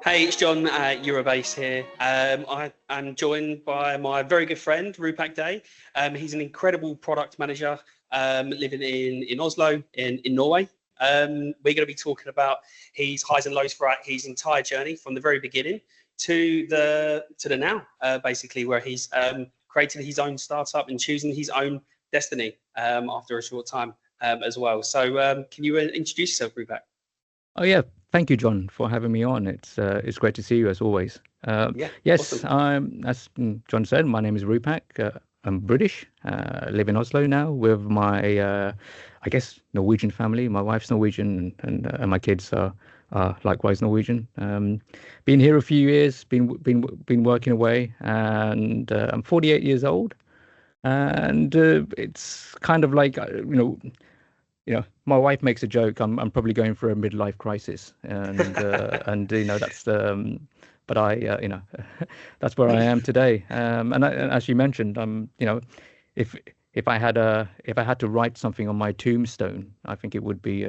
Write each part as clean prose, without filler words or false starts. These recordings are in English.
Hey, it's John at Eurobase here. I'm joined by my very good friend, Rupak Dey. He's an incredible product manager living in Oslo, in Norway. We're going to be talking about his highs and lows throughout his entire journey from the very beginning to the now, basically, where he's created his own startup and choosing his own destiny after a short time as well. So can you introduce yourself, Rupak? Oh yeah, thank you, John, for having me on. It's great to see you as always. Yeah, Yes, awesome. as John said, my name is Rupak. I'm British. Live in Oslo now with my, I guess, Norwegian family. My wife's Norwegian, and my kids are likewise Norwegian. Been here a few years. Been working away, and I'm 48 years old. And it's kind of like my wife makes a joke. I'm probably going through a midlife crisis, and that's but that's where I am today. And as you mentioned, if if I had to write something on my tombstone, I think it would be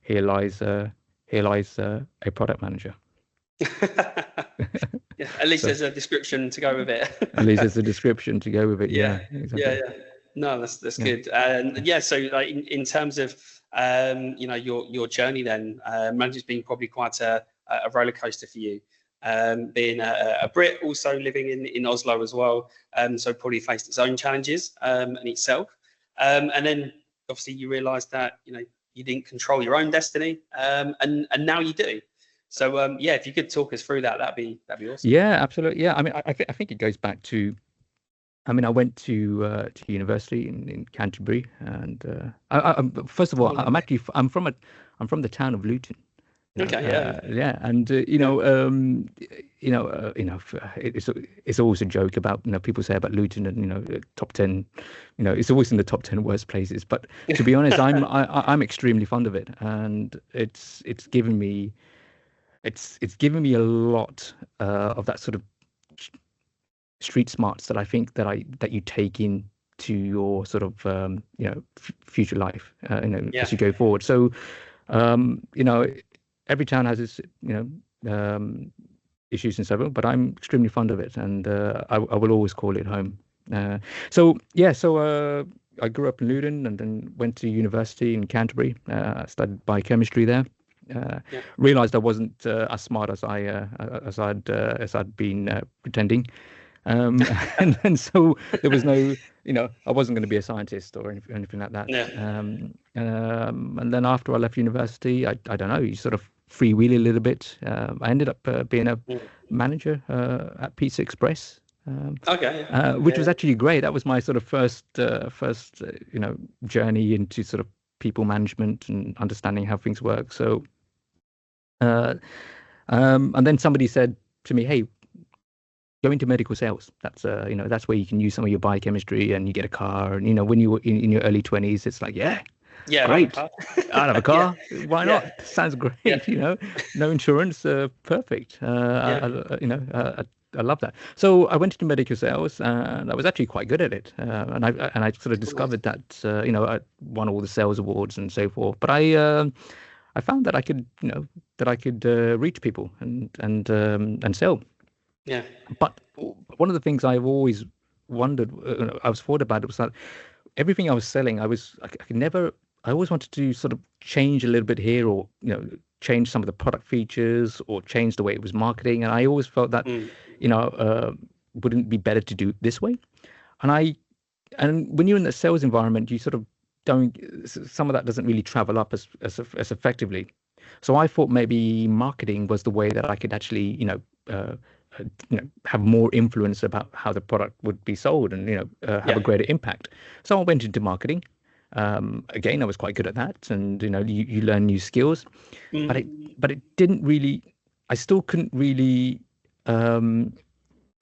here lies a product manager. Yeah, at least So there's a description to go with it. at least there's a description to go with it. Yeah, Yeah, yeah, exactly. yeah. No, that's Yeah. good. And yeah, so like in terms of your journey then, management's been probably quite a roller coaster for you. Being a Brit, also living in Oslo as well, so probably faced its own challenges in itself. And then obviously you realised that you didn't control your own destiny, and now you do. So yeah, if you could talk us through that, that'd be awesome. Yeah, absolutely. Yeah, I mean, I think it goes back to. I mean, I went to university in Canterbury, and first of all, Oh, I'm from the town of Luton. okay, yeah, Yeah, and yeah, it's always a joke about people say about Luton and top 10, it's always in the top 10 worst places. But to be honest, I'm extremely fond of it, and it's given me a lot of that sort of street smarts that I think that you take in to your sort of future life yeah, as you go forward. So you know every town has its issues and so on, but I'm extremely fond of it, and I will always call it home. So yeah, I grew up in Luton and then went to university in Canterbury. Studied biochemistry there. Uh, yeah. Realized I wasn't as smart as I'd been pretending. Um, and so there was no, I wasn't going to be a scientist or anything like that. Yeah. And then after I left university, I don't know, you sort of freewheel a little bit. I ended up being a Mm. manager at Pizza Express, Okay. which Yeah. was actually great. That was my sort of first journey into sort of people management and understanding how things work. So, uh, and then somebody said to me, "Hey, go into medical sales. That's where you can use some of your biochemistry and you get a car. And when you were in your early 20s, it's like, yeah, Yeah. Like a great. car. I'll have a Yeah. car. Why Yeah. not? Sounds Yeah. great. No insurance. Perfect. Yeah. I love that. So I went into medical sales, and I was actually quite good at it. And I sort of Nice. discovered that I won all the sales awards and so forth. But I found that I could reach people and sell. Yeah. But one of the things I've always wondered, I was thought about it was that everything I was selling, I could never, I always wanted to sort of change a little bit here, or change some of the product features or change the way it was marketing. And I always felt that, Mm. you know, uh, wouldn't it be better to do it this way? And and when you're in the sales environment, you sort of don't, some of that doesn't really travel up as effectively. So I thought maybe marketing was the way that I could actually, have more influence about how the product would be sold and, have Yeah. a greater impact. So I went into marketing. Again, I was quite good at that, and you learn new skills, but it Mm. but it didn't really. I still couldn't really. Um,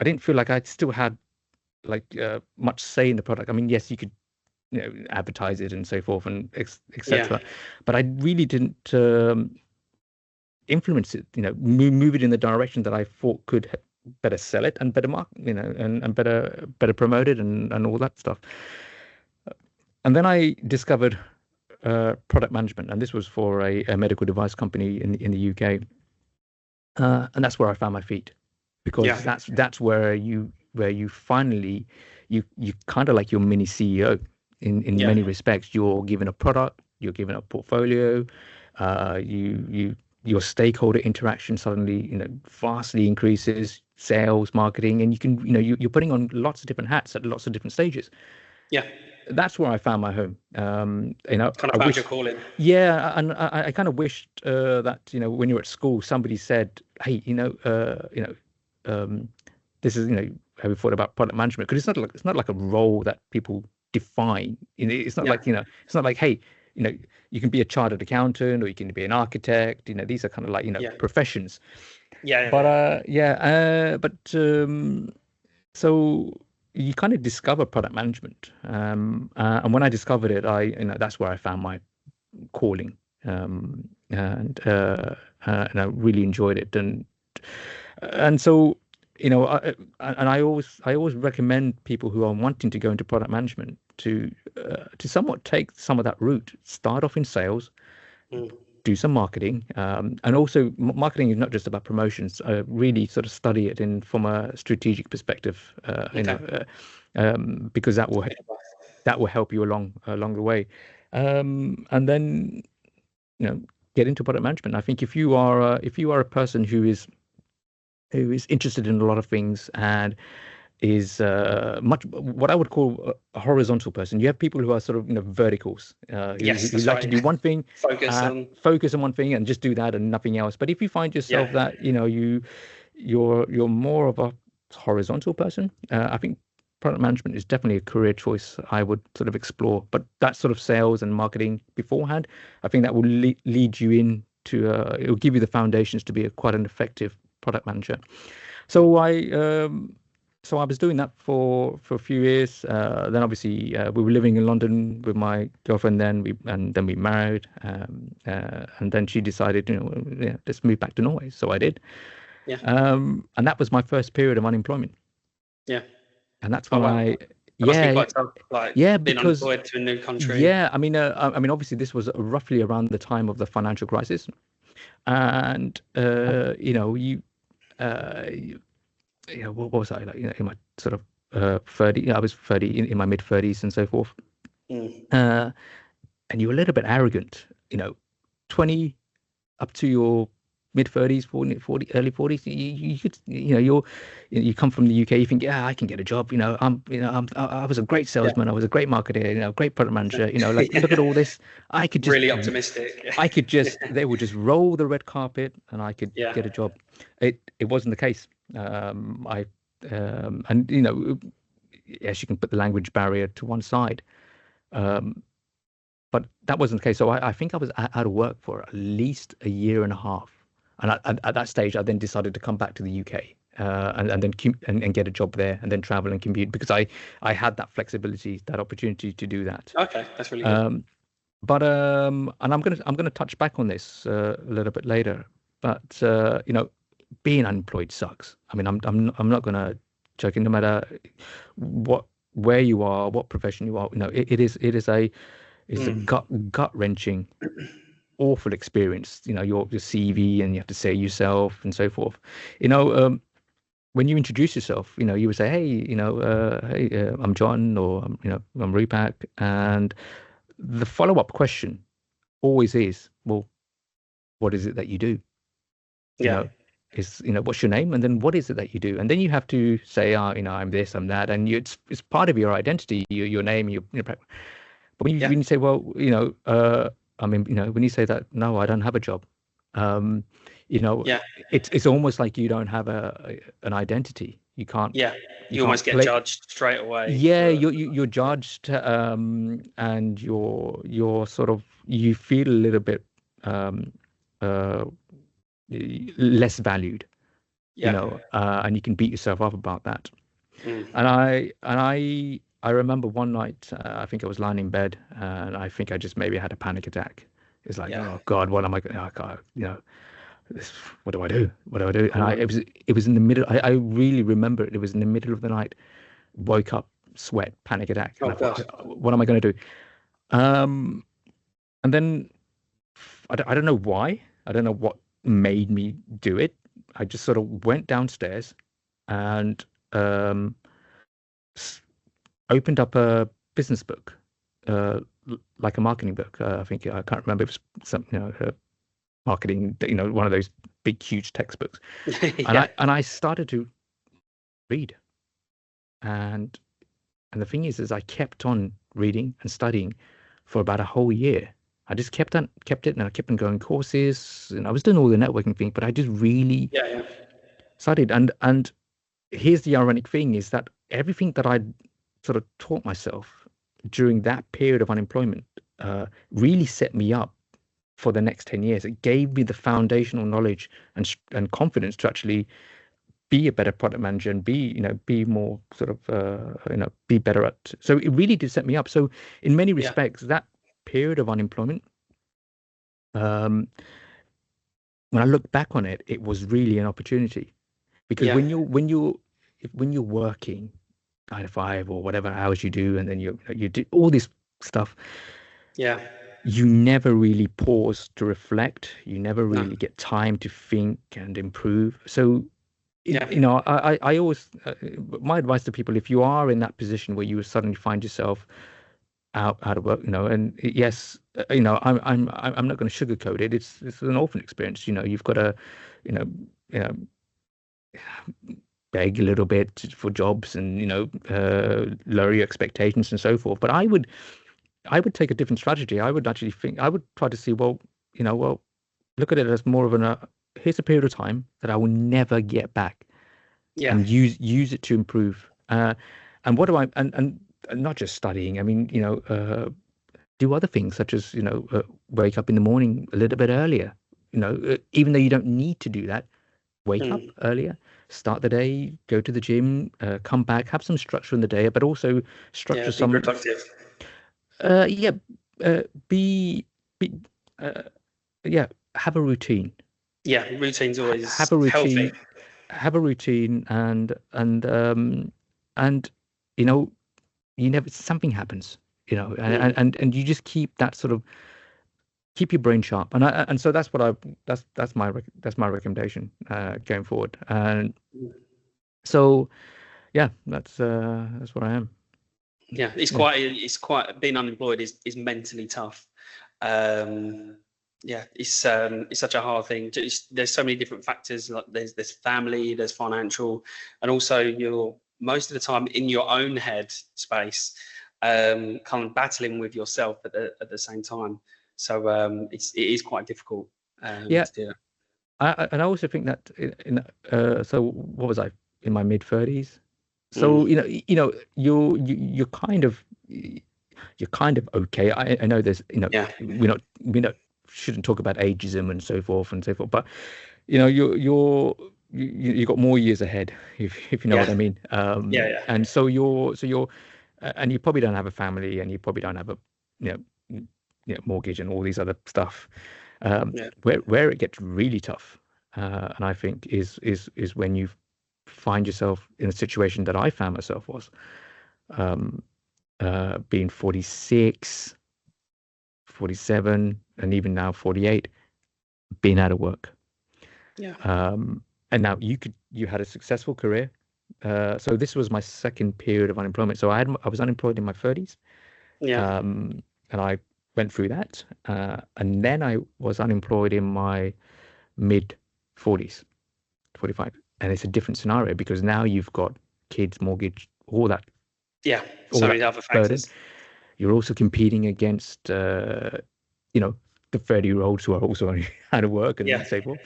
I didn't feel like I still had like much say in the product. I mean, yes, you could advertise it and so forth and Yeah. etc. But I really didn't influence it. Move it in the direction that I thought could better sell it and better market. And better promote it and all that stuff. And then I discovered product management, and this was for a medical device company in the UK. And that's where I found my feet, because that's where you finally you kind of like your mini CEO in many respects. You're given a product, you're given a portfolio, your stakeholder interaction suddenly vastly increases, sales, marketing, and you can you're putting on lots of different hats at lots of different stages. Yeah. That's where I found my home. Kind of found your calling. Yeah, and I kind of wished that when you're at school, somebody said, "Hey, this is have you thought about product management?" Because it's not like a role that people define. It's not like it's not like, hey, you can be a chartered accountant or you can be an architect. These are kind of like professions. Yeah. But so you kind of discover product management, and when I discovered it, that's where I found my calling, and I really enjoyed it, and so I always recommend people who are wanting to go into product management to somewhat take some of that route. Start off in sales. Do some marketing, and also marketing is not just about promotions. Really sort of study it from a strategic perspective, because that will help you along the way, and then get into product management. I think if you are a person who is interested in a lot of things and is much what I would call a horizontal person. You have people who are sort of verticals, who like to do one thing, focus on one thing and just do that and nothing else. But if you find yourself that you're more of a horizontal person, I think product management is definitely a career choice I would sort of explore. But that sort of sales and marketing beforehand, I think that will lead you into it will give you the foundations to be quite an effective product manager. So I was doing that for a few years. Then obviously we were living in London with my girlfriend. Then we married, and then she decided, let's move back to Norway. So I did. Yeah. And that was my first period of unemployment. Yeah. And that's when That must be quite tough, being because unemployed to a new country. Yeah, I mean, obviously this was roughly around the time of the financial crisis, and what was I like? In my sort of 30, I was 30 in my mid 30s and so forth. And you're a little bit arrogant, 20 up to your mid 30s, 40, early 40s. You could, you come from the UK. You think, yeah, I can get a job. I was a great salesman. I was a great marketer. Great product manager. Like look at all this. I could just really optimistic. They would just roll the red carpet and I could get a job. It wasn't the case. And yes, you can put the language barrier to one side, but that wasn't the case. So I think I was out of work for at least a year and a half, and at that stage I then decided to come back to the UK, and then and get a job there, and then travel and commute, because I had that flexibility, that opportunity to do that. Okay, that's really good. But and I'm gonna touch back on this a little bit later, but being unemployed sucks. I mean, I'm not gonna joke. No matter where you are, what profession you are, it is a gut wrenching, awful experience. Your CV, and you have to say yourself and so forth. When you introduce yourself, you would say, hey, I'm John, or I'm Rupak, and the follow-up question always is, well, what is it that you do? What's your name, and then what is it that you do? And then you have to say, I'm this, I'm that, and it's part of your identity, your name, but when you say, well, when you say that, no, I don't have a job, it's almost like you don't have an identity. You can't. Yeah, you almost get judged straight away. Yeah, you're judged, and you're sort of, you feel a little bit less valued, and you can beat yourself up about that. And I remember one night, I think I was lying in bed, and I think I just maybe had a panic attack. It's like, oh God, what am I going to, what do I do? What do I do? And it was in the middle. I really remember it. It was in the middle of the night. Woke up, sweat, panic attack. And I thought, what am I going to do? And then I don't know why. I don't know what made me do it. I just sort of went downstairs and opened up a business book, like a marketing book. I think I can't remember. It was some, marketing, one of those big, huge textbooks. Yeah. And I started to read. And the thing is I kept on reading and studying for about a whole year. I just kept it, and I kept on going courses, and I was doing all the networking thing, but I just really studied. And here's the ironic thing is that everything that I sort of taught myself during that period of unemployment really set me up for the next 10 years. It gave me the foundational knowledge and confidence to actually be a better product manager and be more sort of, be better at. So it really did set me up. So in many respects, that period of unemployment, when I look back on it, it was really an opportunity, because when you're working 9 to 5 or whatever hours you do, and then you do all this stuff, you never really pause to reflect. You never really get time to think and improve. So I always, my advice to people, if you are in that position where you suddenly find yourself out of work, and yes, I'm not going to sugarcoat it. It's an awful experience. You've got to, beg a little bit for jobs and lower your expectations and so forth. But I would take a different strategy. I would actually I would try to see, well, look at it as more of here's a period of time that I will never get back, and use it to improve. And what do and not just studying. I mean, do other things such as wake up in the morning a little bit earlier. Even though you don't need to do that, wake up earlier, start the day, go to the gym, come back, have some structure in the day, but also structure be productive. Have a routine. Routine's always have a routine. Healthy. Have a routine, and you never, something happens, and you just keep that sort of, keep your brain sharp, and so that's what that's my recommendation going forward. And so that's where I am. It's quite being unemployed is mentally tough. It's such a hard thing. There's so many different factors. Like there's family, there's financial, and also you're most of the time in your own head space, kind of battling with yourself at the same time. So it is quite difficult. To do that. And I also think that so what was I, in my mid-30s? So you're kind of okay. I know there's we not shouldn't talk about ageism and so forth, but you got more years ahead, if you know what I mean. And so you're and you probably don't have a family, and you probably don't have a mortgage and all these other stuff. Where it gets really tough, and I think is when you find yourself in a situation that I found myself was, being 46, 47, and even now 48, being out of work. And now you had a successful career. So this was my second period of unemployment. So I was unemployed in my 30s. And I went through that. And then I was unemployed in my mid 40s, 45. And it's a different scenario, because now you've got kids, mortgage, all that. So many other factors. You're also competing against, the 30-year-olds who are also out of work and so forth.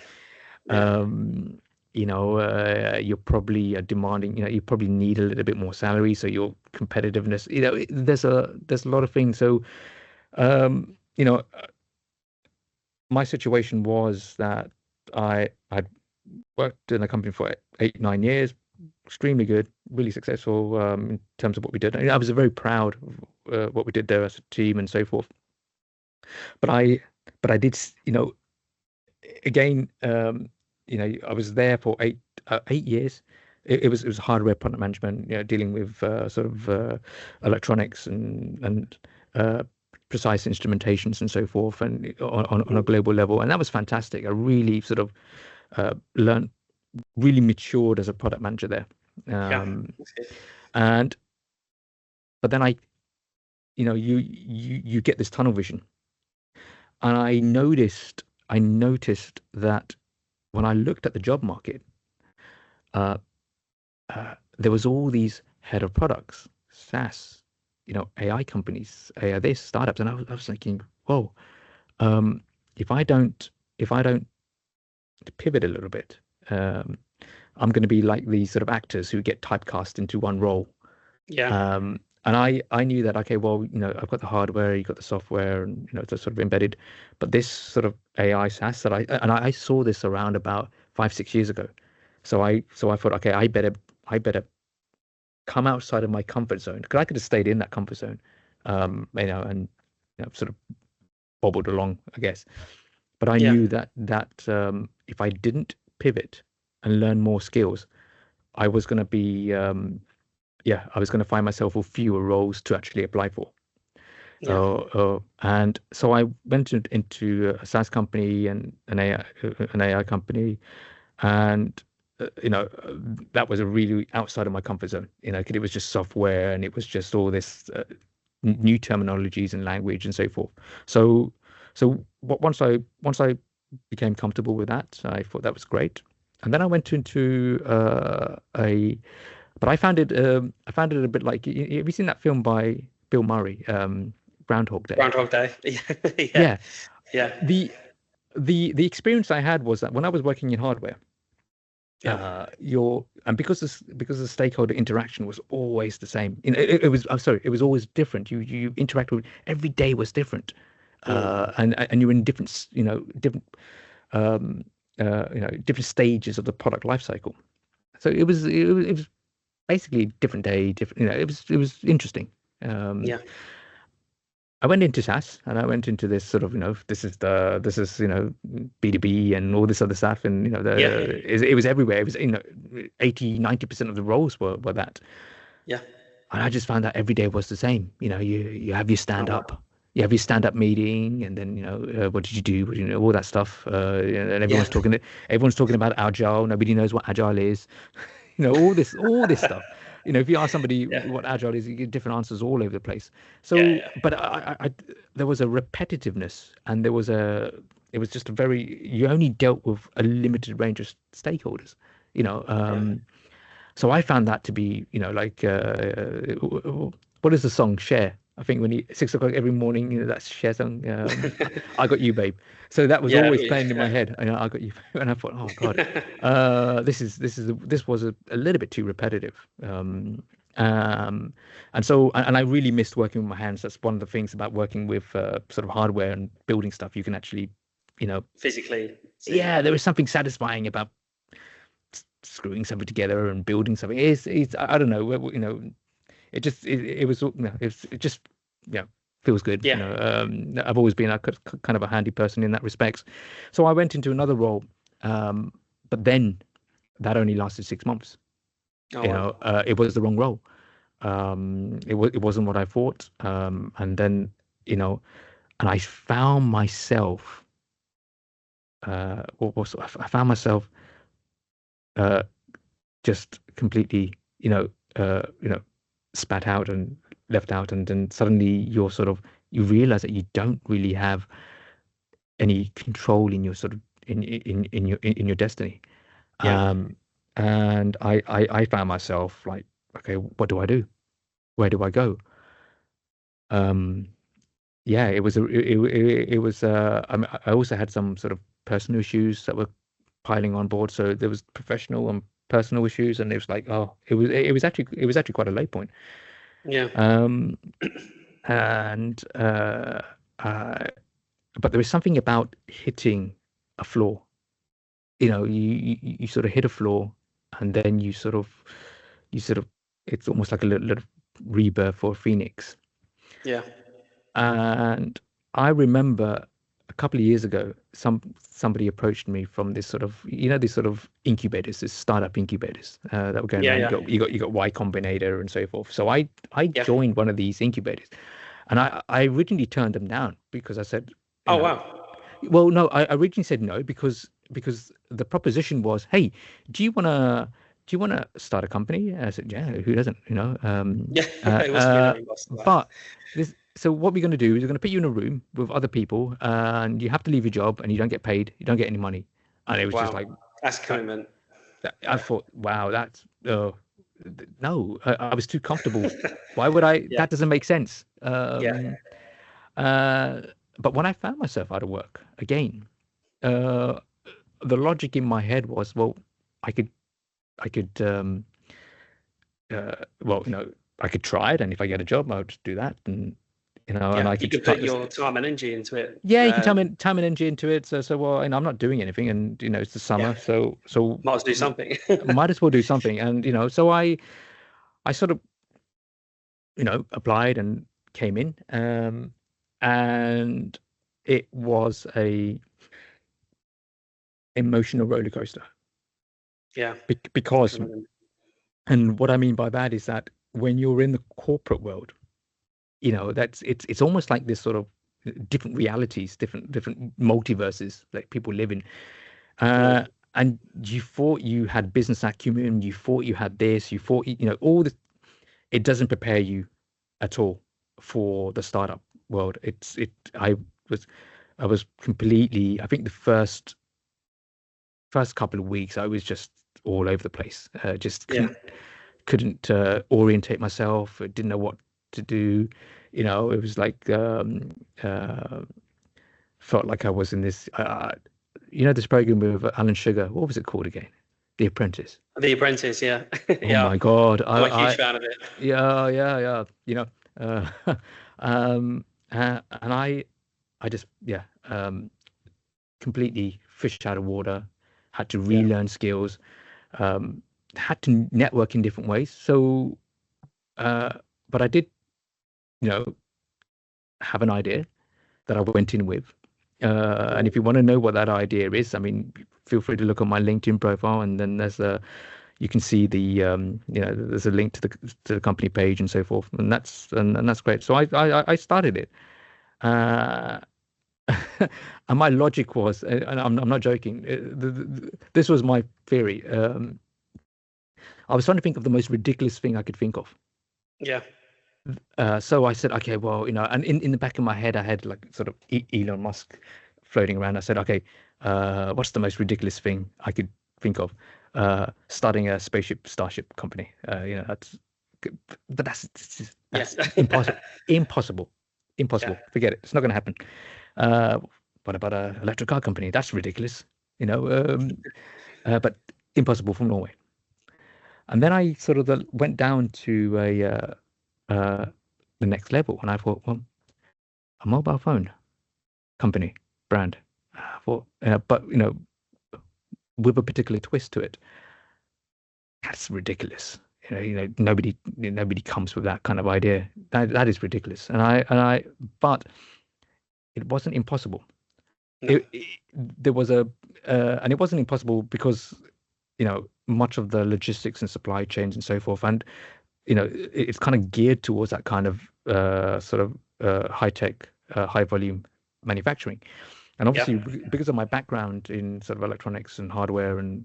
You're probably demanding, you probably need a little bit more salary. So your competitiveness, there's a lot of things. So, my situation was that I'd worked in a company for 8-9 years, extremely good, really successful in terms of what we did. I was very proud of what we did there as a team and so forth. But I did, again, I was there for 8 years. It was hardware product management, dealing with sort of electronics and precise instrumentations and so forth, and on a global level. And that was fantastic. I really sort of learned really matured as a product manager there. And but then you get this tunnel vision, and I noticed that when I looked at the job market, there was all these head of products, SaaS, AI companies, AI this, startups, and I was thinking, whoa, if I don't pivot a little bit, I'm going to be like these sort of actors who get typecast into one role. And I knew that, okay, well, I've got the hardware, you've got the software, and it's sort of embedded, but this sort of AI SaaS that I saw this around about 5-6 years ago. So I thought, okay, I better come outside of my comfort zone, because I could have stayed in that comfort zone, and sort of bobbled along, I guess. But I knew that if I didn't pivot and learn more skills, I was going to be I was going to find myself with fewer roles to actually apply for. And so I went into a SaaS company and an AI company, and that was a really outside of my comfort zone. Because it was just software, and it was just all this new terminologies and language and so forth. So once I became comfortable with that, I thought that was great. And then I went into but I found it a bit like, have you seen that film by Bill Murray, Groundhog Day? Groundhog Day. Yeah. The experience I had was that when I was working in hardware, because the stakeholder interaction was always the same. It was always different. You interact with, every day was different, and you're in different different stages of the product life cycle. So it was basically different day, different. It was interesting. I went into SaaS, and I went into this sort of, this is B2B and all this other stuff, and it was everywhere. It was 80-90% of the roles were that. And I just found that every day was the same. You have your stand up. You have your stand-up meeting, and then what did you do? All that stuff. And everyone's talking about agile. Nobody knows what agile is. All this stuff. If you ask somebody what agile is, you get different answers all over the place. So, but I there was a repetitiveness, and it was just you only dealt with a limited range of stakeholders. So I found that to be, what is the song? Cher. I think when 6 o'clock every morning, that's Cher song. I got you, babe. So that was always playing in my head. I got you, and I thought, oh god, this was a little bit too repetitive. And I really missed working with my hands. That's one of the things about working with sort of hardware and building stuff. You can actually, physically. Yeah, there is something satisfying about screwing something together and building something. It's I don't know, it just feels good. I've always been a kind of a handy person in that respect. So I went into another role, but then that only lasted 6 months. It was the wrong role. It wasn't what I thought. And then and I found myself. I found myself just completely, spat out and left out, and then suddenly you realize that you don't really have any control in your sort of in your destiny. And I found myself like, okay, what do I do? Where do I go? It was I mean, I also had some sort of personal issues that were piling on board, so there was professional and personal issues, and it was like, it was actually quite a low point. But there is something about hitting a floor. You sort of hit a floor, and then you sort of it's almost like a little rebirth for a phoenix. And I remember a couple of years ago, somebody approached me from this sort of, these sort of incubators, this startup incubators that were going around. You got Y Combinator and so forth. So I joined one of these incubators, and I originally turned them down because I said, wow. Well, no, I originally said no because because the proposition was, hey, do you want to start a company? And I said, yeah, who doesn't, Yeah, it was really impossible. but so what we're going to do is we're going to put you in a room with other people, and you have to leave your job, and you don't get paid, you don't get any money. And it was just like, that's commitment. I thought, wow, that's no, I was too comfortable. Why would I? That doesn't make sense. But when I found myself out of work again, the logic in my head was, well, I could, I could try it, and if I get a job, I would just do that, and and I you could put your time and energy into it. Yeah, you can time and energy into it. So well, I'm not doing anything, and it's the summer, so might as well do something. Might as well do something, and so I sort of applied and came in, and it was a emotional roller coaster. Yeah, because, and what I mean by that is that when you're in the corporate world, that's it's almost like this sort of different realities, different multiverses that people live in. And you thought you had business acumen, you thought you had this, you thought all this. It doesn't prepare you at all for the startup world. I was completely, I think the first couple of weeks I was just all over the place. Just couldn't orientate myself. I didn't know what to do. It was like felt like I was in this this program with Alan Sugar. What was it called again? The Apprentice. The Apprentice, yeah. Oh my God, I'm a huge fan of it. Yeah. And I just completely fished out of water. Had to relearn skills. Had to network in different ways. So, but I did, have an idea that I went in with. And if you want to know what that idea is, I mean, feel free to look on my LinkedIn profile, and then you can see the there's a link to the company page and so forth, and that's great. So I started it, and my logic was, and I'm not joking, this was my theory. I was trying to think of the most ridiculous thing I could think of. Yeah. So I said, okay, well, and in the back of my head, I had like sort of Elon Musk floating around. I said, okay, what's the most ridiculous thing I could think of? Starting a starship company. That's impossible. Forget it. It's not going to happen. What about an electric car company? That's ridiculous. But impossible from Norway. And then I sort of went down to the next level, and I thought, well, a mobile phone company brand. I thought, but with a particular twist to it. That's ridiculous. Nobody comes with that kind of idea. That is ridiculous. But it wasn't impossible. No. There was and it wasn't impossible because much of the logistics and supply chains and so forth, and it's kind of geared towards that kind of sort of high tech, high volume manufacturing. And obviously, because of my background in sort of electronics and hardware and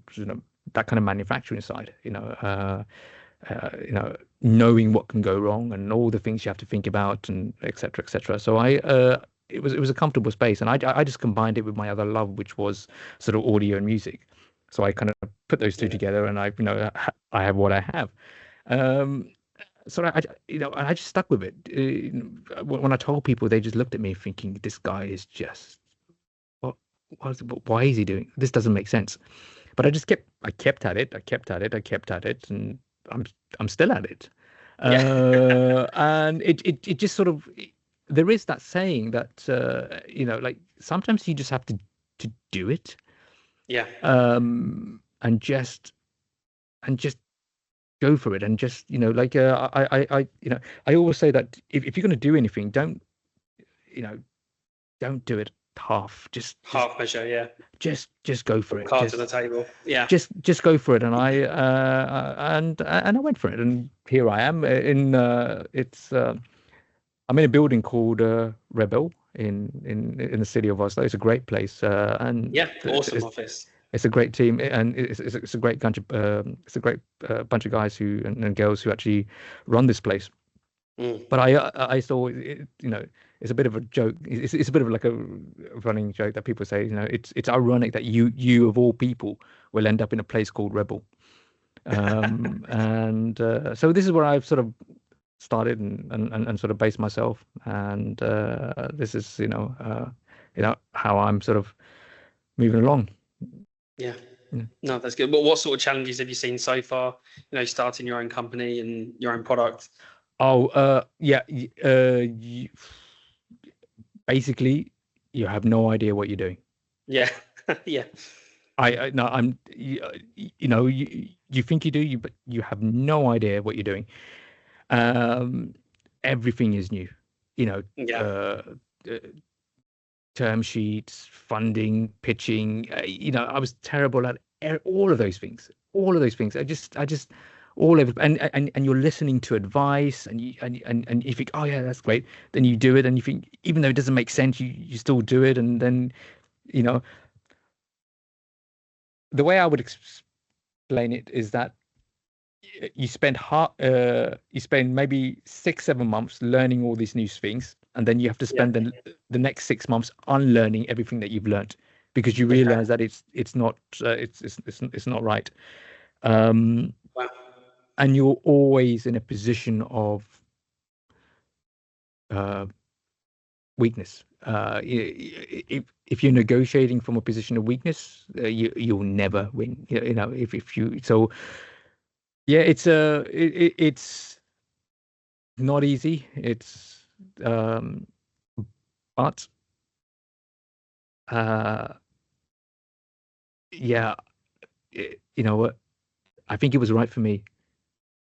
that kind of manufacturing side, knowing what can go wrong and all the things you have to think about, and et cetera, et cetera. So it was a comfortable space, and I just combined it with my other love, which was sort of audio and music. So I kind of put those two together, and I have what I have. So I just stuck with it. When I told people, they just looked at me thinking, this guy is just, why is he doing? This doesn't make sense. But I kept at it, and I'm still at it. And it just sort of, there is that saying that, like sometimes you just have to do it. Yeah. And just go for it, and just I always say that if you're going to do anything, don't do it half. Just half measure. Yeah. Just go for it. Cards on the table. Yeah. Just go for it, and I went for it, and here I am in I'm in a building called Rebel in the city of Oslo. It's a great place, and Yeah, awesome office. it's a great team, and it's a great bunch of bunch of guys and girls who actually run this place. Mm. But I saw it, it's a bit of a joke. It's a bit of like a running joke that people say, it's ironic that you of all people will end up in a place called Rebel. And so this is where I've sort of started and sort of based myself, and this is how I'm sort of moving along. Yeah. No, that's good. But what sort of challenges have you seen so far? Starting your own company and your own product. Basically, you have no idea what you're doing. Yeah. Yeah. You think you do, but you have no idea what you're doing. Everything is new. Yeah. Term sheets, funding, pitching. I was terrible at all of those things. I just all over, and you're listening to advice, and you think, oh yeah, that's great. Then you do it, and you think, even though it doesn't make sense, you still do it, and then the way I would explain it is that you spend maybe 6-7 months learning all these new things, and then you have to spend the next 6 months unlearning everything that you've learned, because you realize that it's not right. Wow. And you're always in a position of weakness. If you're negotiating from a position of weakness, you'll never win. If you so. Yeah, it's not easy. It's but yeah, what? I think it was right for me.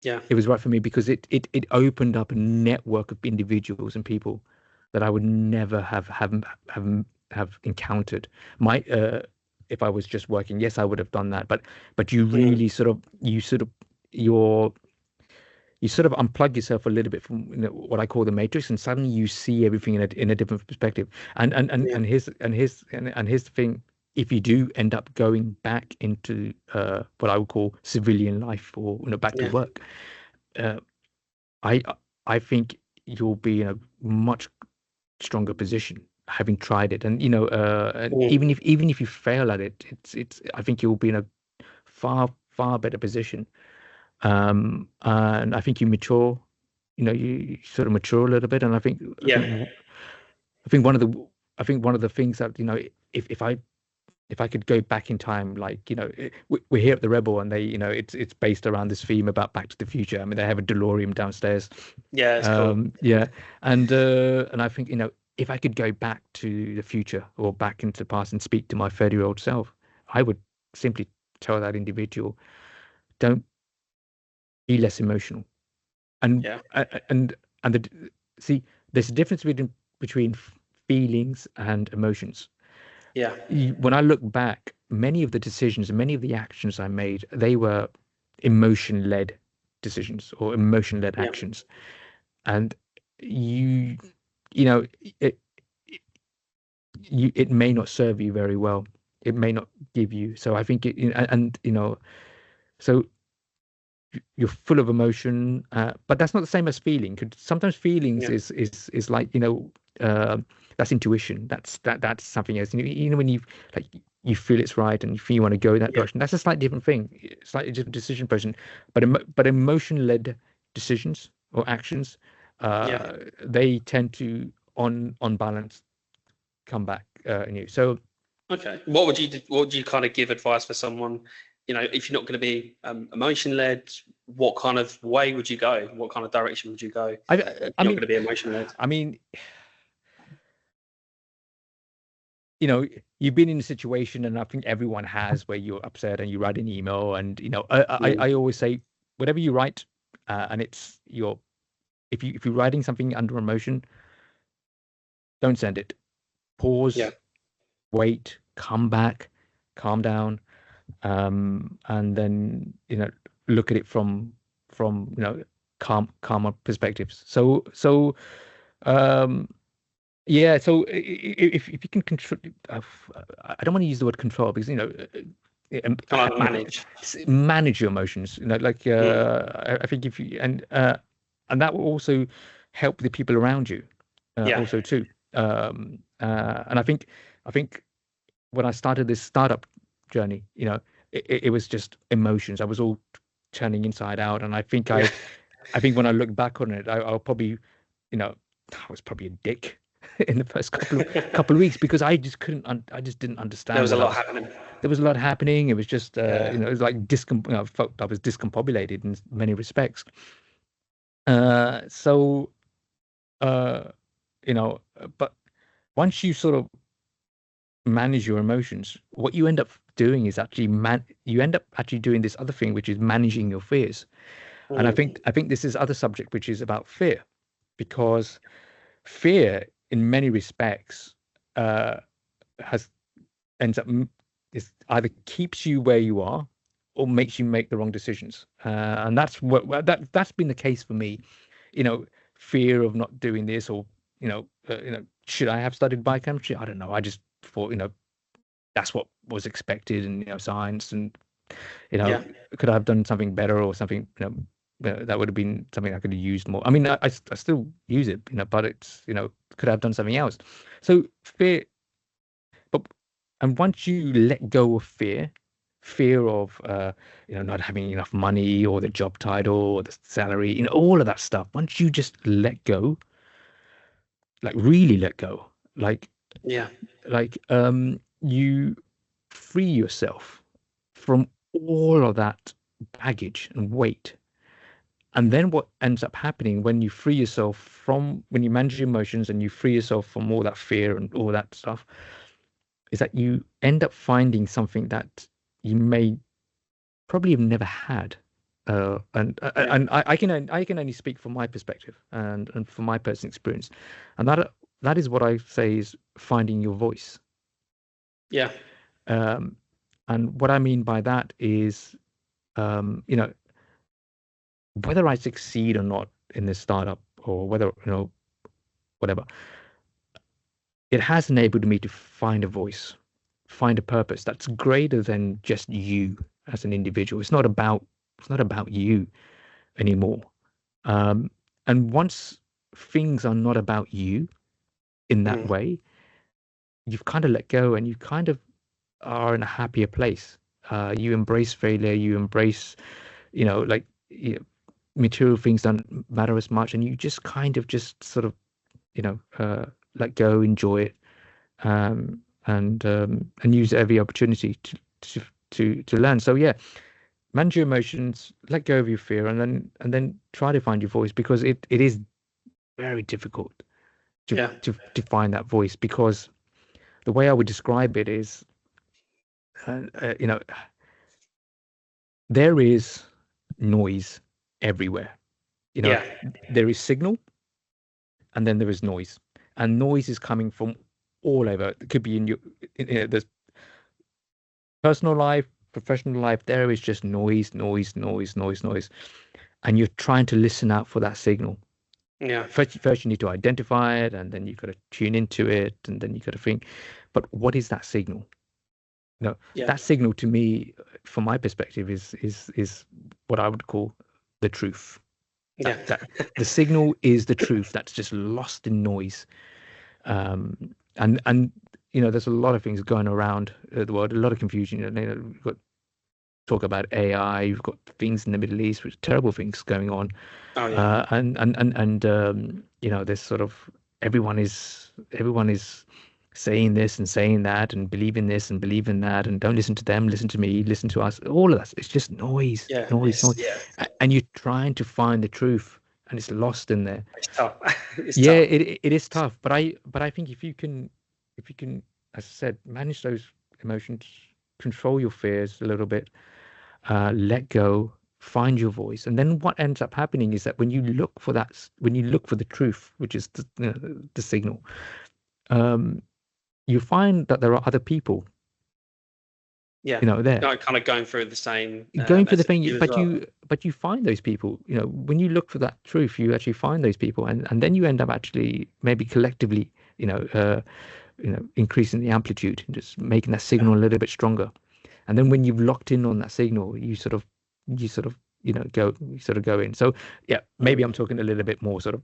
Yeah. It was right for me because it opened up a network of individuals and people that I would never have encountered. If I was just working, yes, I would have done that. But you really sort of unplug yourself a little bit from what I call the matrix, and suddenly you see everything in a different perspective. And here's the thing: if you do end up going back into what I would call civilian life, or back to work, I think you'll be in a much stronger position having tried it. And even if you fail at it, it's I think you'll be in a far better position. And I think you mature, you sort of mature a little bit. And I think one of the things that if I could go back in time, like we're here at the Rebel, and they it's based around this theme about Back to the Future. I mean, they have a DeLorean downstairs. Yeah, it's cool. Yeah, and I think if I could go back to the future or back into the past and speak to my 30-year-old self, I would simply tell that individual, don't be less emotional. And see, there's a difference between feelings and emotions. Yeah. When I look back, many of the decisions, many of the actions I made, they were emotion-led decisions or emotion-led actions. And it may not serve you very well. It may not give you. So I think so you're full of emotion, but that's not the same as feeling. Sometimes feelings is like that's intuition. That's something else. When you feel it's right and you feel you want to go in that direction. That's a slightly different thing. Slightly different decision person. But emotion-led decisions or actions, they tend to on balance come back in you. So okay, what would you kind of give advice for someone? If you're not going to be emotion-led, what kind of way would you go? What kind of direction would you go? I'm not going to be emotion-led. I mean, you've been in a situation, and I think everyone has, where you're upset and you write an email, and I always say, whatever you write, and it's if you're writing something under emotion, don't send it. Pause, wait, come back, calm down, and then look at it from calmer perspectives. So Yeah, so if you can control, I don't want to use the word control because Kind of manage. manage your emotions. Like I think if you and that will also help the people around you, Yeah. also too. And I think when I started this startup journey, it was just emotions. I was all turning inside out, and Yeah. I think when I look back on it, I'll probably, I was probably a dick in the first couple of weeks because I just I just didn't There understand was a what I lot was. happening. There was a lot happening. It was just, Yeah. it was like I felt I was discombobulated in many respects. So, uh, but once you sort of manage your emotions, what you end up doing is actually you end up actually doing this other thing, which is managing your fears. And Mm. I think this is other subject, which is about fear, because fear, in many respects, uh, has ends up is either keeps you where you are or makes you make the wrong decisions. And that's that's been the case for me. You know, fear of not doing this, or should I have studied biochemistry? I don't know. I just thought, that's what was expected in science, and you know Yeah. could I have done something better or something, that would have been something I could have used more. I mean, I still use it, but it's, could I have done something else? So fear, but and once you let go of fear of not having enough money, or the job title, or the salary, all of that stuff, once you just let go, like really let go, like Yeah. you free yourself from all of that baggage and weight. And then what ends up happening when you free yourself from, when you manage your emotions and you free yourself from all that fear and all that stuff, is that you end up finding something that you may probably have never had. Yeah. And I can only speak from my perspective and from my personal experience, and that is what I say is finding your voice. Yeah. Um, and what I mean by that is, you know, whether I succeed or not in this startup, or whether, whatever, it has enabled me to find a voice, find a purpose that's greater than just you as an individual. It's not about you anymore. Um, and once things are not about you in that Mm. way, you've kind of let go and you kind of are in a happier place. You embrace failure, you embrace, like, material things don't matter as much, and you just kind of just sort of, let go, enjoy it, and use every opportunity to learn. So yeah, manage your emotions, let go of your fear, and then try to find your voice, because it is very difficult to Yeah. to find that voice, because the way I would describe it is, uh, uh, you know, there is noise everywhere. You know, Yeah. there is signal, and then there is noise, and noise is coming from all over. It could be in your, the personal life, professional life. There is just noise, noise, noise, noise, noise, and you're trying to listen out for that signal. Yeah. First you need to identify it, and then you got to tune into it, and then you got to think, but what is that signal? No, Yeah. that signal to me, from my perspective, is what I would call the truth. Yeah. That the signal is the truth that's just lost in noise. And there's a lot of things going around the world, a lot of confusion. We've got talk about AI, you've got things in the Middle East, which terrible things going on. Oh yeah. There's sort of everyone is saying this and saying that and believing this and believing that, and don't listen to them, listen to me, listen to us. All of that, it's just noise, Yeah. noise, It's noise. And you're trying to find the truth, and it's lost in there. it's tough. It's Yeah, tough. it is tough, but I think if you can, as I said, manage those emotions, control your fears a little bit, let go, find your voice, and then what ends up happening is that when you look for when you look for the truth, which is the signal, um, you find that there are other people, Yeah. there Like kind of going through the same going for the as thing, you as well. but you find those people. When you look for that truth, you actually find those people, and then you end up actually maybe collectively increasing the amplitude and just making that signal a little bit stronger. And then when you've locked in on that signal, you sort of go in. So yeah, maybe I'm talking a little bit more sort of,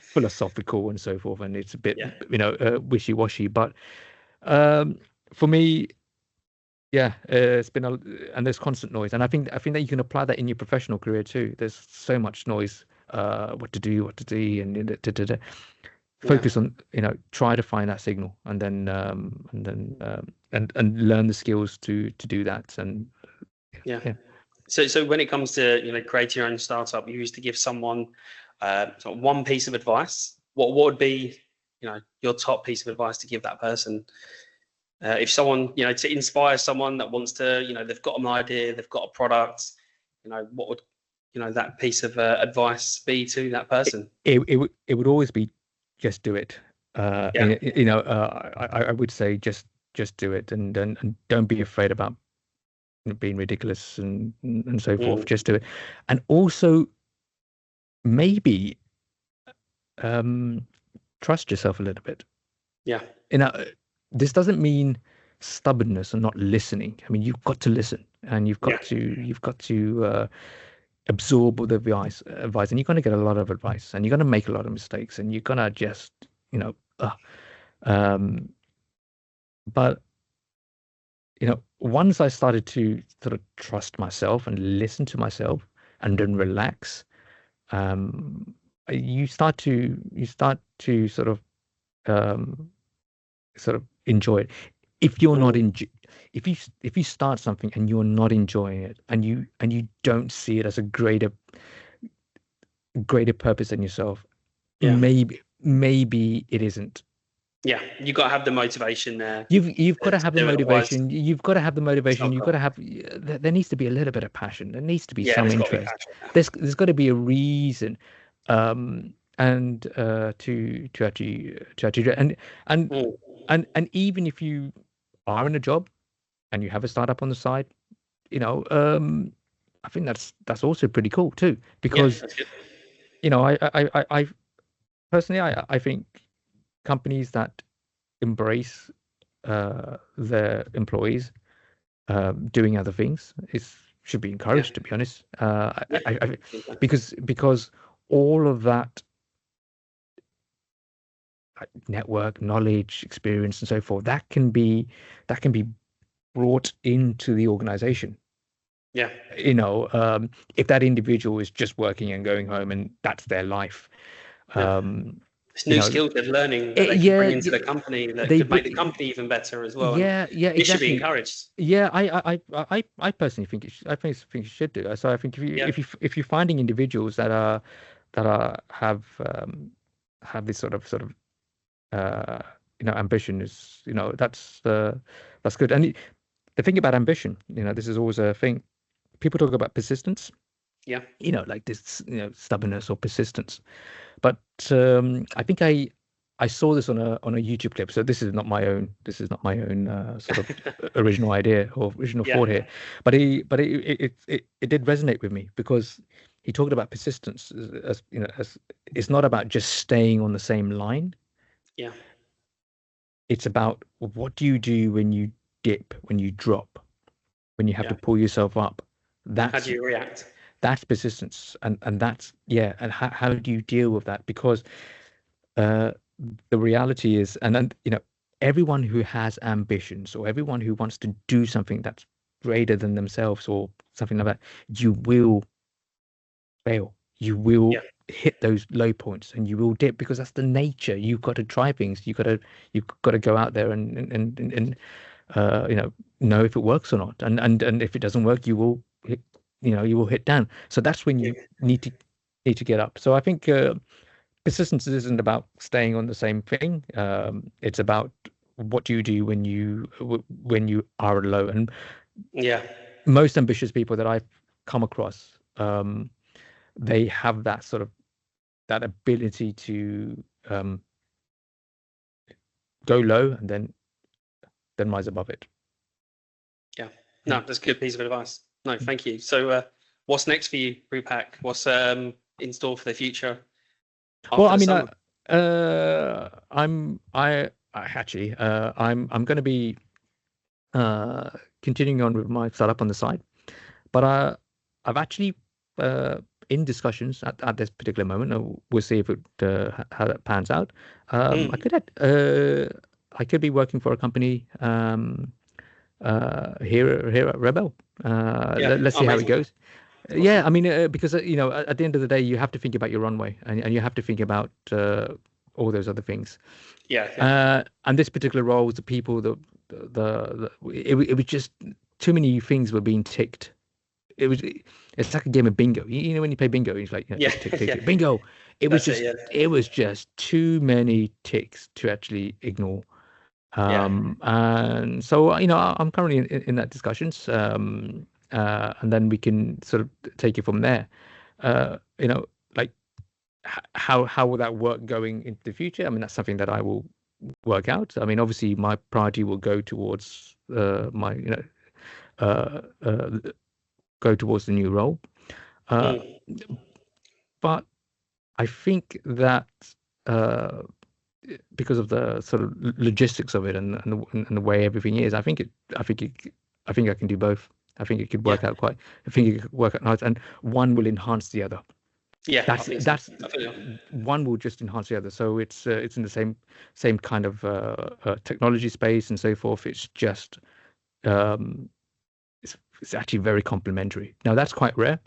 philosophical and so forth, and it's a bit, wishy-washy. But for me, it's been and there's constant noise, and I think that you can apply that in your professional career too. There's so much noise, what to do, and focus on, try to find that signal, and then and learn the skills to do that. And So when it comes to creating your own startup, you used to give someone sort of one piece of advice. What would be your top piece of advice to give that person? If someone to inspire someone that wants to they've got an idea, they've got a product, what would that piece of advice be to that person? It would always be just do it. I would say just do it, and don't be afraid about being ridiculous and so forth. Just do it. And also maybe trust yourself a little bit. This doesn't mean stubbornness and not listening. I mean, you've got to listen, and you've got to absorb all the advice, and you're going to get a lot of advice, and you're going to make a lot of mistakes, and you're going to just but once I started to sort of trust myself and listen to myself and then relax, you start to sort of enjoy it. If you're not if you start something and you're not enjoying it, and you don't see it as a greater purpose in yourself, maybe it isn't. You got to have the motivation there. You've got to have the motivation. You've got to have the motivation. You've got to have. There needs to be a little bit of passion. There needs to be some interest. There's got to be a reason, and to actually and even if you are in a job and you have a startup on the side, I think that's also pretty cool too, because I personally I think companies that embrace their employees doing other things should be encouraged, to be honest. Because all of that network, knowledge, experience, and so forth, that can be brought into the organization. If that individual is just working and going home and that's their life, it's new skills they're learning that they can bring into the company that could make the company even better as well. It should be encouraged. I personally think it should do. So I think if you're finding individuals that have this sort of ambition, is that's good. And the thing about ambition, this is always a thing. People talk about persistence. Like this, stubbornness or persistence. But I think I saw this on a YouTube clip. So this is not my own sort of original idea or original thought here. But it did resonate with me, because he talked about persistence as it's not about just staying on the same line. It's about, what do you do when you dip, when you drop, when you have to pull yourself up? How do you react? That's persistence, and that's and how do you deal with that? Because the reality is, and then everyone who has ambitions, or everyone who wants to do something that's greater than themselves or something like that, you will fail. You will hit those low points, and you will dip, because that's the nature. You've got to try things. You've got to go out there and know if it works or not. And if it doesn't work, you will hit, you will hit down. So that's when you need to get up. So I think persistence isn't about staying on the same thing. It's about, what do you do when you are low? And most ambitious people that I've come across, they have that sort of that ability to go low and then rise above it. No, that's a good piece of advice. No, thank you. So what's next for you, Rupak? What's in store for the future? Well, I mean, I'm going to be continuing on with my startup on the side, but I've actually in discussions at this particular moment. We'll see if how that pans out. Mm. I could be working for a company here at Rebel. Let's see how it Amazing. goes. Yeah, Awesome. I mean, because at the end of the day, you have to think about your runway, and you have to think about all those other things. Yeah. And this particular role, the people, it was just too many things were being ticked. It's like a game of bingo. You know when you play bingo, it's like, Yeah. tick, tick, Yeah. tick, bingo. That's it. Yeah. It was just too many ticks to actually ignore. Yeah. And so, I'm currently in that discussions, and then we can sort of take it from there. Like how will that work going into the future? I mean, that's something that I will work out. I mean, obviously, my priority will go towards my, uh, uh, go towards the new role. Uh, Mm. but I think that because of the sort of logistics of it and the way everything is, I think I can do both. I think it could Yeah. work out quite. I think it could work out nice, and one will enhance the other. Yeah. I That's think so. that's I think one will just enhance the other. So it's in the same kind of technology space and so forth. It's just um, it's actually very complementary. Now that's quite rare,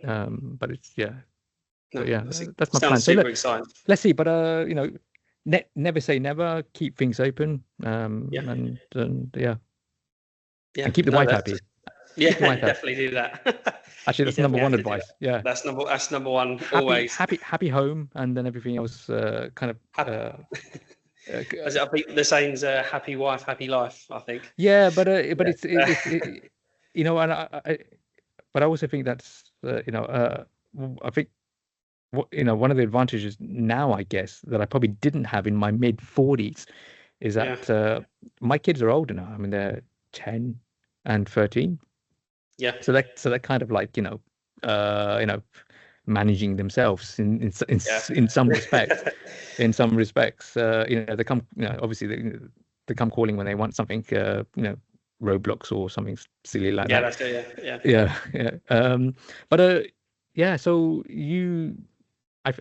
but it's no, yeah, that's my plan. sounds So super exciting. let's see. But never say never. Keep things open. Yeah. And yeah, Yeah. and keep the No, wife that's happy. yeah. Keep the wife happy. Definitely do that. Actually, You that's number definitely one have to do advice. that. Yeah, That's number one always. happy home, and then everything else kind of. I think the saying's happy wife, happy life, I think. Yeah, but Yeah. it's and but I also think that's I think one of the advantages now, I guess, that I probably didn't have in my mid 40s is Yeah. that my kids are older now. I mean, they're 10 and 13. Yeah. So they're kind of like, managing themselves in some respects. In some respects, they come, obviously they come calling when they want something, Roblox or something silly like Yeah, that. that's it. Yeah. Yeah. But yeah. So I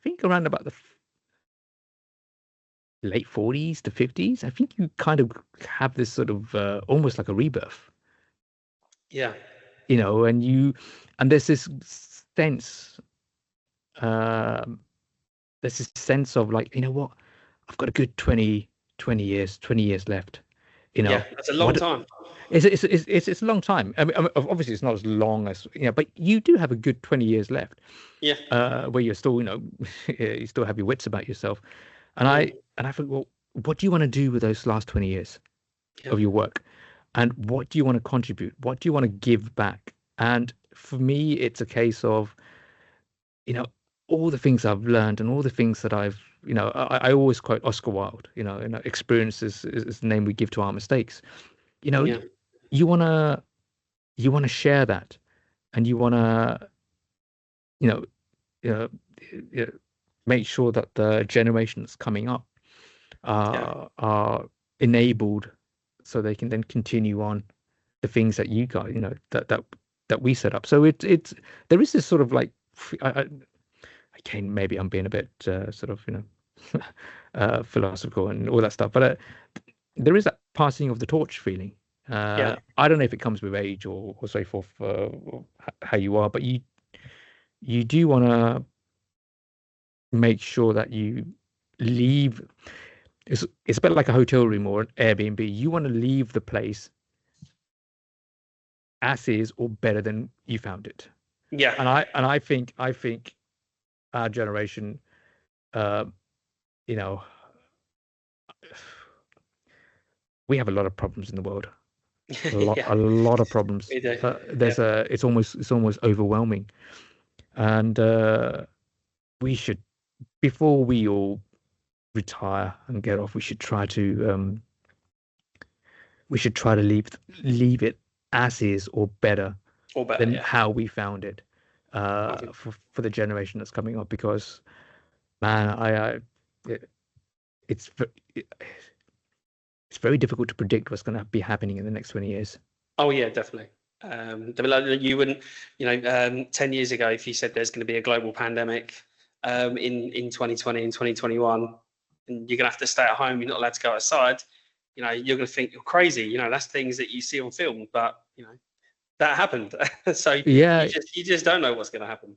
think around about the late 40s to 50s, I think you kind of have this sort of almost like a rebirth, Yeah. and there's this sense, um, of like, you know what, I've got a good 20 years left. Yeah. That's a long What time. it's a long time. I mean, obviously it's not as long as, but you do have a good 20 years left. Yeah. Where you're still, you still have your wits about yourself. And I think, well, what do you want to do with those last 20 years Yeah. of your work? And what do you want to contribute? What do you want to give back? And for me, it's a case of, all the things I've learned and all the things that I always quote Oscar Wilde, experience is the name we give to our mistakes. Yeah. You wanna share that, and you wanna, you know, uh, uh, make sure that the generations coming up are enabled, so they can then continue on the things that you guys, that we set up. So it's there is this sort of like, again, maybe I'm being a bit sort of philosophical and all that stuff, but there is that passing of the torch feeling. Yeah. I don't know if it comes with age or so forth, or how you are, but you do want to make sure that you leave. It's a bit like a hotel room or an Airbnb. You want to leave the place as is or better than you found it. Yeah. And I think our generation, uh, you know, we have a lot of problems in the world. Yeah. A lot of problems. We do. It's almost overwhelming, and we should, before we all retire and get off, we should try to leave it as is or better Or better. than Yeah. how we found it, I think. for the generation that's coming up, because Man, it, it's it's very difficult to predict what's going to be happening in the next 20 years. Oh yeah, definitely. You wouldn't, 10 years ago, if you said there's going to be a global pandemic in 2020 and 2021, and you're going to have to stay at home, you're not allowed to go outside, you're going to think you're crazy. That's things that you see on film, but that happened. So Yeah, you just don't know what's going to happen.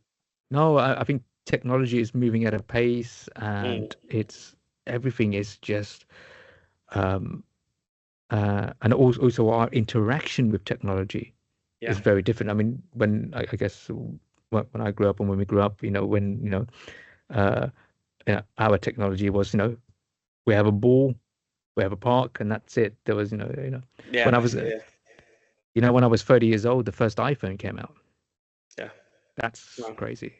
no, I think technology is moving at a pace, and everything is just and also our interaction with technology is very different. I mean, when I guess when I grew up and when we grew up, our technology was, we have a ball, we have a park, and that's it. There was, when I was, when I was 30 years old, the first iPhone came out. Yeah, that's crazy.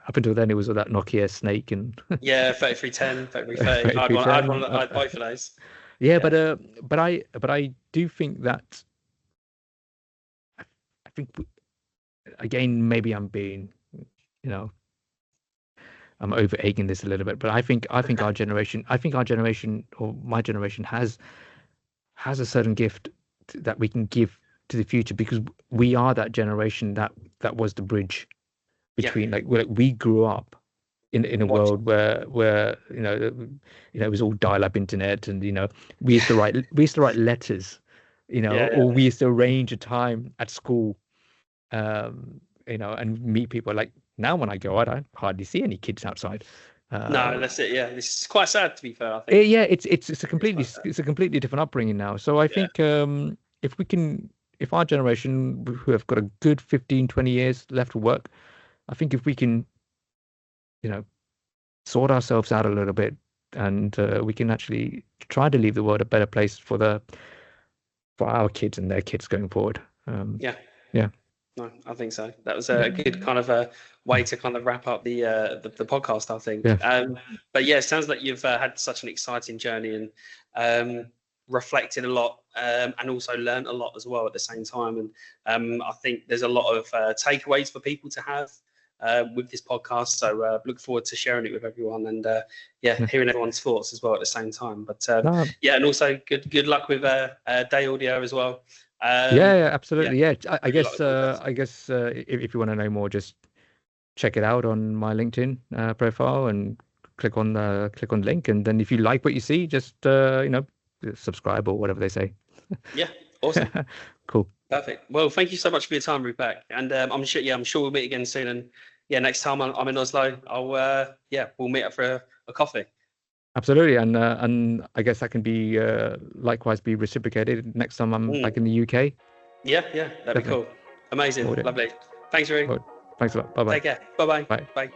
Up until then, it was that Nokia Snake and 3310, 3330. I'd buy for those. Yeah, but I do think that I think again, maybe I'm being, I'm over egging this a little bit, but I think our generation, or my generation has a certain gift that we can give to the future, because we are that generation that was the bridge between like we grew up in a world where it was all dial-up internet, and we used to write letters, or we used to arrange a time at school, and meet people. Like now when I go out, I hardly see any kids outside. No, that's it. Yeah, this is quite sad, to be fair. I think. Yeah, it's a completely different upbringing now. So I think if our generation, who have got a good 15-20 years left to work, I think if we can sort ourselves out a little bit, and we can actually try to leave the world a better place for our kids and their kids going forward. Yeah. No, I think so. That was a good kind of a way to kind of wrap up the podcast, I think. Yeah. But yeah, it sounds like you've had such an exciting journey, and reflected a lot, and also learned a lot as well at the same time. And I think there's a lot of takeaways for people to have with this podcast. So look forward to sharing it with everyone, and hearing everyone's thoughts as well at the same time. But and also good luck with Day Audio as well. Absolutely. Yeah, I guess if you want to know more, just check it out on my LinkedIn profile and click on the link, and then if you like what you see, just subscribe or whatever they say. Yeah, awesome. Cool. Perfect. Well, thank you so much for your time, Rupak, and I'm sure we'll meet again soon. And next time I'm in Oslo, we'll meet up for a coffee. Absolutely, and I guess that can be likewise be reciprocated next time I'm back in the UK. Yeah, that'd be cool. Amazing, lovely. Thanks, Rupak. Thanks a lot. Bye bye. Take care. Bye. Bye.